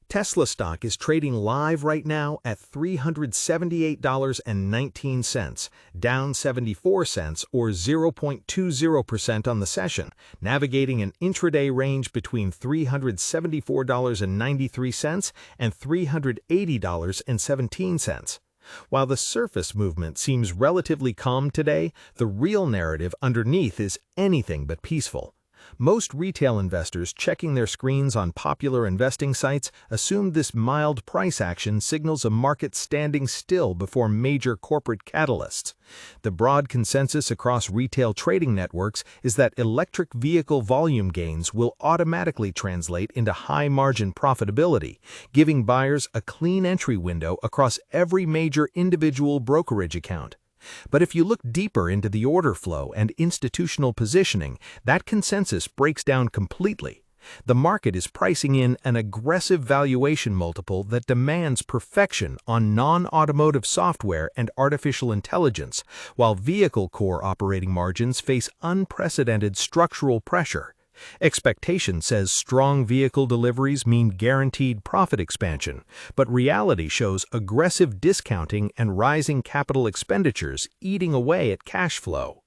Tesla stock is trading live right now at $378.19, down 74 cents or 0.20% on the session, navigating an intraday range between $374.93 and $380.17. While the surface movement seems relatively calm today, the real narrative underneath is anything but peaceful. Most retail investors checking their screens on popular investing sites assume this mild price action signals a market standing still before major corporate catalysts. The broad consensus across retail trading networks is that electric vehicle volume gains will automatically translate into high-margin profitability, giving buyers a clean entry window across every major individual brokerage account. But if you look deeper into the order flow and institutional positioning, that consensus breaks down completely. The market is pricing in an aggressive valuation multiple that demands perfection on non-automotive software and artificial intelligence, while vehicle core operating margins face unprecedented structural pressure. Expectation says strong vehicle deliveries mean guaranteed profit expansion, but reality shows aggressive discounting and rising capital expenditures eating away at cash flow.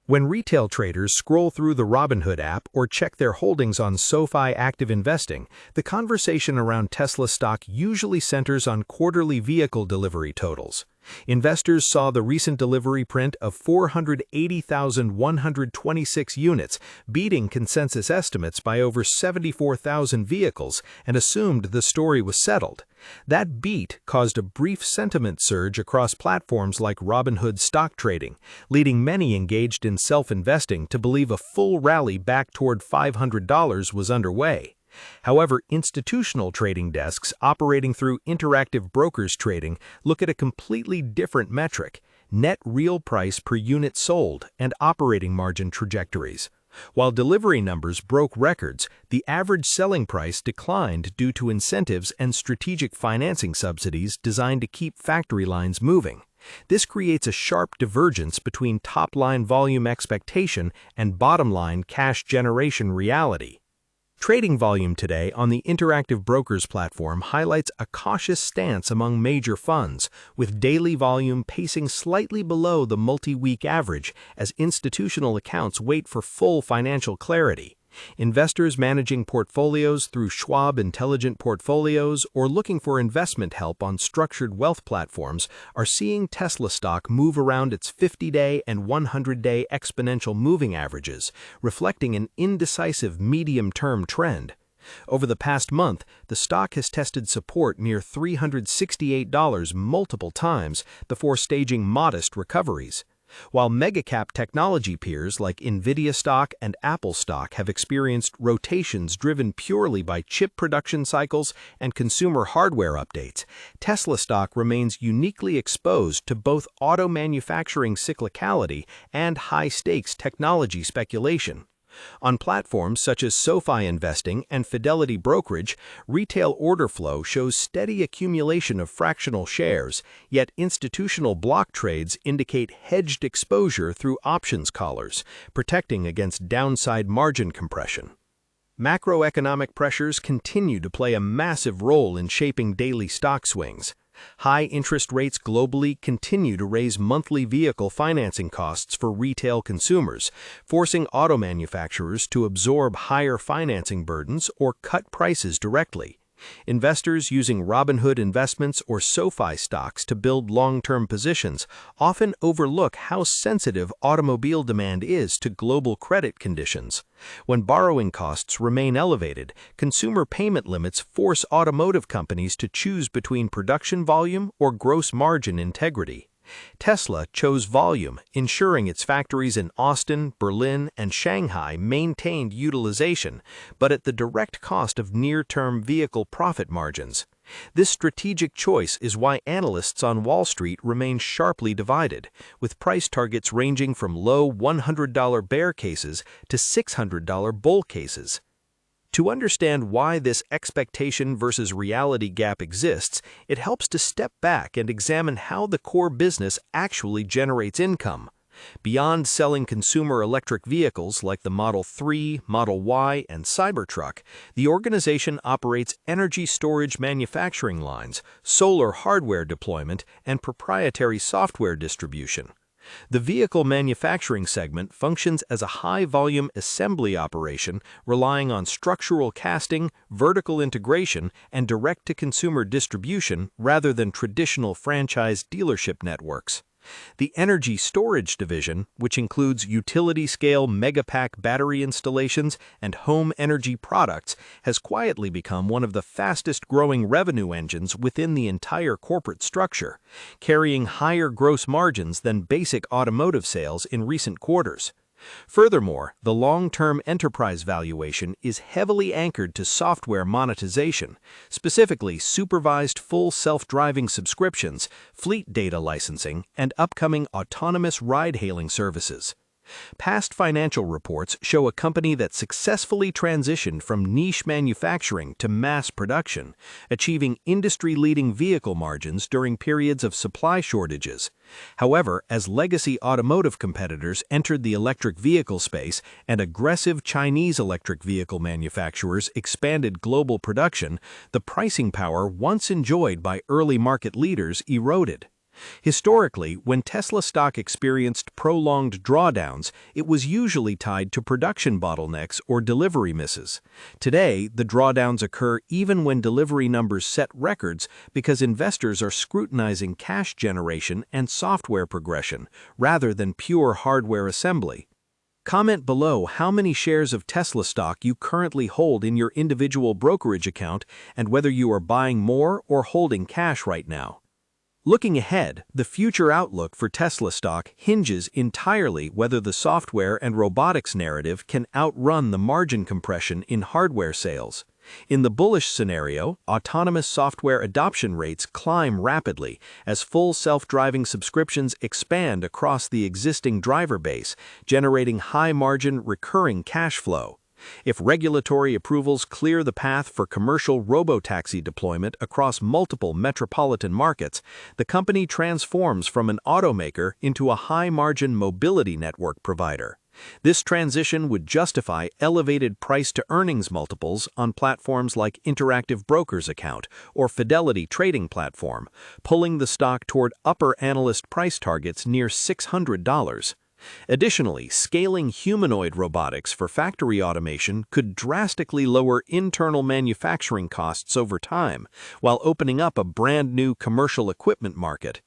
When retail traders scroll through the Robinhood app or check their holdings on SoFi Active Investing, the conversation around Tesla stock usually centers on quarterly vehicle delivery totals. Investors saw the recent delivery print of 480,126 units, beating consensus estimates by over 74,000 vehicles, and assumed the story was settled. That beat caused a brief sentiment surge across platforms like Robinhood stock trading, leading many engaged in self-investing to believe a full rally back toward $500 was underway. However, institutional trading desks operating through Interactive Brokers Trading look at a completely different metric: net real price per unit sold and operating margin trajectories. While delivery numbers broke records, the average selling price declined due to incentives and strategic financing subsidies designed to keep factory lines moving. This creates a sharp divergence between top-line volume expectation and bottom-line cash generation reality. Trading volume today on the Interactive Brokers platform highlights a cautious stance among major funds, with daily volume pacing slightly below the multi-week average as institutional accounts wait for full financial clarity. Investors managing portfolios through Schwab Intelligent Portfolios or looking for investment help on structured wealth platforms are seeing Tesla stock move around its 50-day and 100-day exponential moving averages, reflecting an indecisive medium-term trend. Over the past month, the stock has tested support near $368 multiple times before staging modest recoveries. While megacap technology peers like Nvidia stock and Apple stock have experienced rotations driven purely by chip production cycles and consumer hardware updates, Tesla stock remains uniquely exposed to both auto manufacturing cyclicality and high-stakes technology speculation. On platforms such as SoFi Investing and Fidelity Brokerage, retail order flow shows steady accumulation of fractional shares, yet institutional block trades indicate hedged exposure through options collars, protecting against downside margin compression. Macroeconomic pressures continue to play a massive role in shaping daily stock swings. High interest rates globally continue to raise monthly vehicle financing costs for retail consumers, forcing auto manufacturers to absorb higher financing burdens or cut prices directly. Investors using Robinhood Investments or SoFi stocks to build long-term positions often overlook how sensitive automobile demand is to global credit conditions. When borrowing costs remain elevated, consumer payment limits force automotive companies to choose between production volume or gross margin integrity. Tesla chose volume, ensuring its factories in Austin, Berlin, and Shanghai maintained utilization, but at the direct cost of near-term vehicle profit margins. This strategic choice is why analysts on Wall Street remain sharply divided, with price targets ranging from low $100 bear cases to $600 bull cases. To understand why this expectation versus reality gap exists, it helps to step back and examine how the core business actually generates income. Beyond selling consumer electric vehicles like the Model 3, Model Y, and Cybertruck, the organization operates energy storage manufacturing lines, solar hardware deployment, and proprietary software distribution. The vehicle manufacturing segment functions as a high-volume assembly operation relying on structural casting, vertical integration, and direct-to-consumer distribution rather than traditional franchise dealership networks. The Energy Storage Division, which includes utility-scale Megapack battery installations and home energy products, has quietly become one of the fastest-growing revenue engines within the entire corporate structure, carrying higher gross margins than basic automotive sales in recent quarters. Furthermore, the long-term enterprise valuation is heavily anchored to software monetization, specifically supervised full self-driving subscriptions, fleet data licensing, and upcoming autonomous ride-hailing services. Past financial reports show a company that successfully transitioned from niche manufacturing to mass production, achieving industry-leading vehicle margins during periods of supply shortages. However, as legacy automotive competitors entered the electric vehicle space and aggressive Chinese electric vehicle manufacturers expanded global production, the pricing power once enjoyed by early market leaders eroded. Historically, when Tesla stock experienced prolonged drawdowns, it was usually tied to production bottlenecks or delivery misses. Today, the drawdowns occur even when delivery numbers set records because investors are scrutinizing cash generation and software progression rather than pure hardware assembly. Comment below how many shares of Tesla stock you currently hold in your individual brokerage account and whether you are buying more or holding cash right now. Looking ahead, the future outlook for Tesla stock hinges entirely whether the software and robotics narrative can outrun the margin compression in hardware sales. In the bullish scenario, autonomous software adoption rates climb rapidly as full self-driving subscriptions expand across the existing driver base, generating high-margin recurring cash flow. If regulatory approvals clear the path for commercial Robotaxi deployment across multiple metropolitan markets, the company transforms from an automaker into a high-margin mobility network provider. This transition would justify elevated price-to-earnings multiples on platforms like Interactive Brokers Account or Fidelity Trading Platform, pulling the stock toward upper analyst price targets near $600. Additionally, scaling humanoid robotics for factory automation could drastically lower internal manufacturing costs over time, while opening up a brand new commercial equipment market.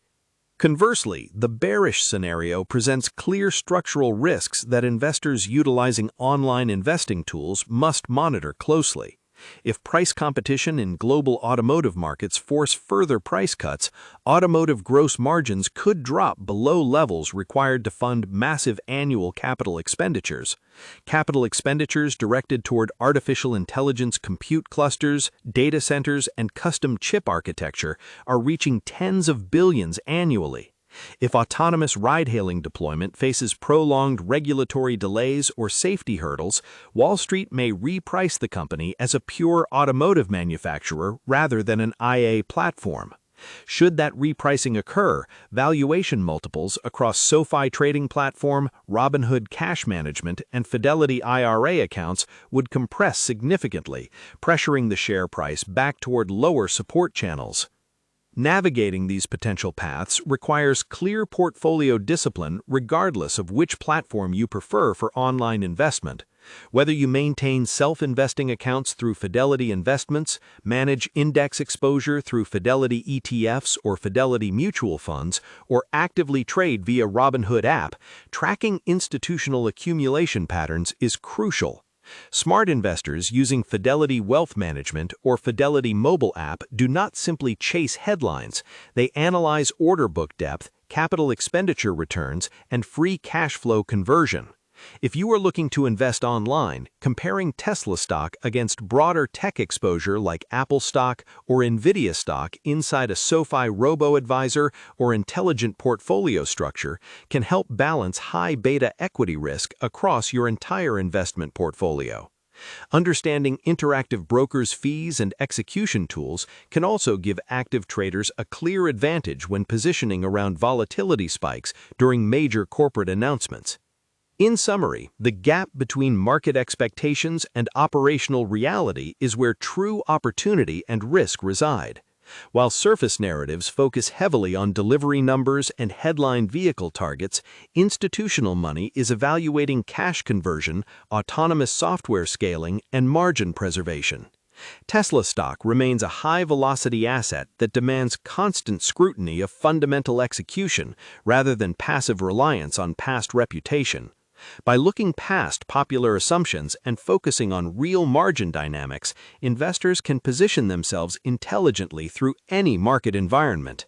Conversely, the bearish scenario presents clear structural risks that investors utilizing online investing tools must monitor closely. If price competition in global automotive markets force further price cuts, automotive gross margins could drop below levels required to fund massive annual capital expenditures. Capital expenditures directed toward artificial intelligence compute clusters, data centers, and custom chip architecture are reaching tens of billions annually. If autonomous ride-hailing deployment faces prolonged regulatory delays or safety hurdles, Wall Street may reprice the company as a pure automotive manufacturer rather than an IA platform. Should that repricing occur, valuation multiples across SoFi Trading Platform, Robinhood Cash Management, and Fidelity IRA accounts would compress significantly, pressuring the share price back toward lower support channels. Navigating these potential paths requires clear portfolio discipline regardless of which platform you prefer for online investment. Whether you maintain self-investing accounts through Fidelity Investments, manage index exposure through Fidelity ETFs or Fidelity Mutual Funds, or actively trade via Robinhood app, tracking institutional accumulation patterns is crucial. Smart investors using Fidelity Wealth Management or Fidelity mobile app do not simply chase headlines, they analyze order book depth, capital expenditure returns, and free cash flow conversion. If you are looking to invest online, comparing Tesla stock against broader tech exposure like Apple stock or Nvidia stock inside a SoFi robo-advisor or intelligent portfolio structure can help balance high beta equity risk across your entire investment portfolio. Understanding interactive brokers' fees and execution tools can also give active traders a clear advantage when positioning around volatility spikes during major corporate announcements. In summary, the gap between market expectations and operational reality is where true opportunity and risk reside. While surface narratives focus heavily on delivery numbers and headline vehicle targets, institutional money is evaluating cash conversion, autonomous software scaling, and margin preservation. Tesla stock remains a high-velocity asset that demands constant scrutiny of fundamental execution rather than passive reliance on past reputation. By looking past popular assumptions and focusing on real margin dynamics, investors can position themselves intelligently through any market environment.